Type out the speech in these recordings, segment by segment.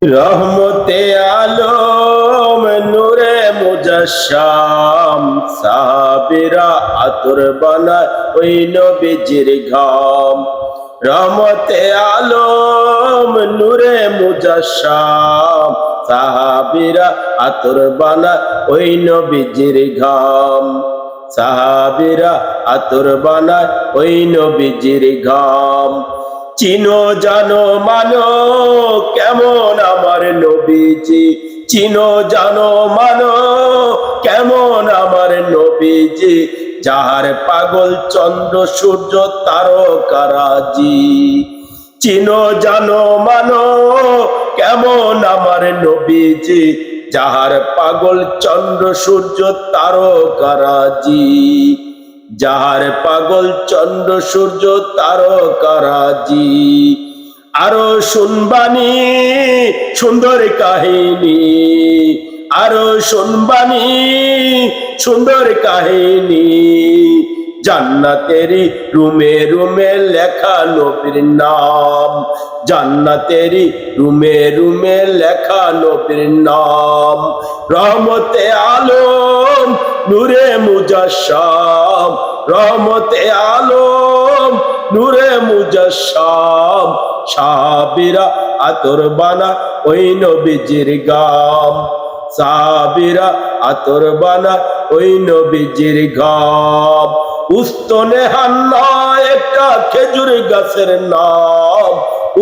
রহমতে আলম নূরে মুজাশশাম সাহাবীরা আতর বানায় ওই নবীজির ঘাম। রহমতে আলম নূরে মুজাশশাম সাহাবীরা আতর বানায় ওই নবীজির ঘাম। সাহাবীরা আতর বানায় ওই নবীজির ঘাম। চিনো জানো মানো কেমন আমার নবীজি, চিনো জানো মানো কেমন আমার নবীজি, যাহার পাগল চন্দ্র সূর্য তারকারাজি। চিনো জানো মানো কেমন আমার নবীজি, যাহার পাগল চন্দ্র সূর্য তারকারাজি। যাহার পাগল চন্দ্র সূর্য তারকারাজি। আরো শুনবানি সুন্দর কাহিনী, আরো শুনবানি সুন্দর কাহিনী। জান্নাতেরি রুমে রুমে লেখা নবীর নাম, জান্নাতেরি রুমে রুমে লেখা নবীর নাম। রহমতে আলম নূরে মুজাশশাম, রহমতে আলম নূরে মুজাশশাম সাহাবীরা আতর বানায় ওই নবীজির ঘাম। সাহাবীরা আতর বানায় ওই নবীজির ঘাম। উস্তনে হান্না একটা খেজুর গাছের নাম,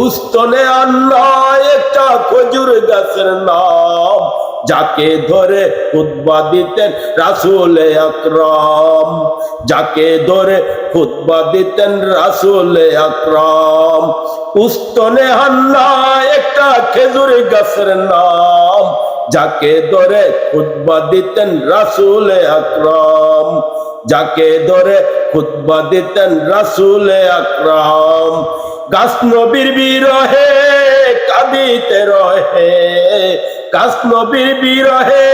উস্তনে হান্না একটা খেজুর গাছের নাম। যাকে ধরে খুতবা দিতেন রাসূল আকরাম, যাকে ধরে খুতবা দিতেন রাসূল আকরাম। উস্তনে হান্না একটা খেজুর গাছের নাম, যাকে ধরে খুতবা দিতেন রাসূল আকরাম, যাকে ধরে খুতবা দিতেন রাসূল আকরাম। গাছ নবীর বিরহে কাঁদিতে রহে, গাছ নবীর বিরহে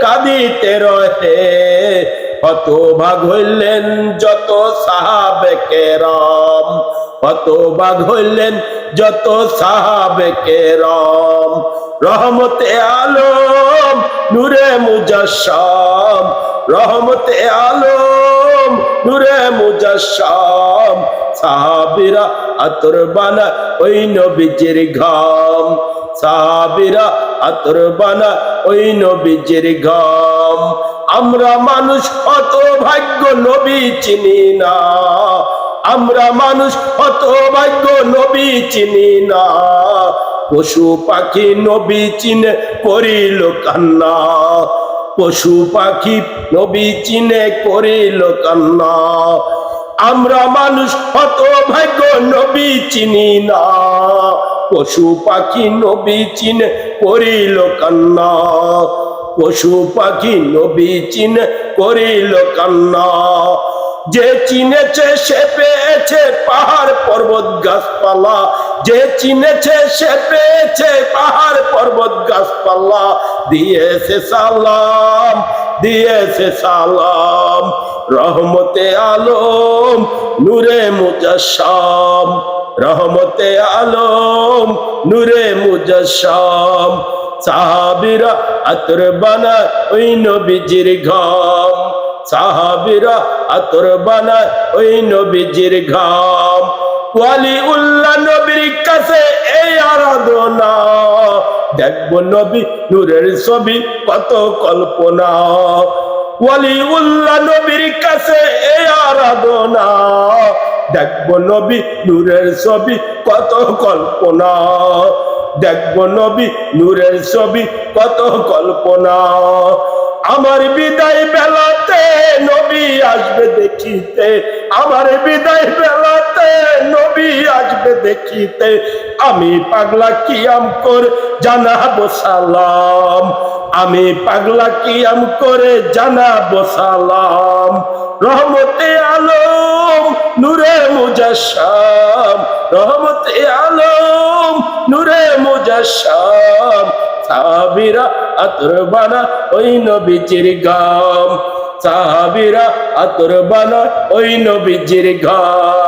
কাঁদিতে রহে। হতভাগ হইলেন যত সাহাবে কেরাম, হতভাগ হইলেন যত সাহাবে কেরাম। রহমতে আলম নূরে মুজাশশাম, রহমতে আলম নূরে মুজাশশাম সাহাবীরা আতর বানায় ওই নবীজির ঘাম। সাহাবীরা আতর বানায় ওই নবীজির ঘাম। আমরা মানুষ হতভাগ্য নবী চিনি না, আমরা মানুষ হতভাগ্য নবী চিনি না। পশু পাখি নবী চিনে করিল কান্না, পশু পাখি নবী চিনে করিল কান্না। আমরা মানুষ হতভাগ্য নবী চিনি না, পশু পাখি নবী চিনে করিল কান্না, পশু পাখি নবী চিনে করিল কান্না। যে চিনেছে সে পেয়েছে পাহাড় পর্বত গাছপালা, যে চিনেছে সে পেয়েছে পাহাড় পর্বত গাছপালা। দিয়েছে সালাম, দিয়েছে সালাম। রহমতে আলম নূরে মুজাশশাম, রহমতে আলম নূরে মুজাশশাম সাহাবীরা আতর বানায় ওই নবীজির ঘাম। সাহাবীরা আতর বানায় ওই নবীজির ঘাম। ওয়ালিউল্লাহ নবীর কাছে এই আরাধনা, দেখবো নবী নূরের ছবি কত কল্পনা। ওয়ালিউল্লাহ নবীর কাছে এই আরাধনা, দেখবো নবী নূরের ছবি কত কল্পনা, দেখবো নবী নূরের ছবি কত কল্পনা। আমার বিদায় বেলাতে নবী আসবে দেখিতে, আমার বিদায় বেলাতে নবী আসবে দেখিতে। আমি পাগলা কিয়াম করে জানাবো সালাম, আমি পাগলা কিয়াম করে জানাবো সালাম। রহমতে আলম নূরে মুজাশশাম, রহমতে আলম নূরে মুজাশশাম সাহাবীরা আতর বানায় ওই নবীজির ঘাম। সাহাবীরা আতর বানায় ওই নবীজির ঘাম।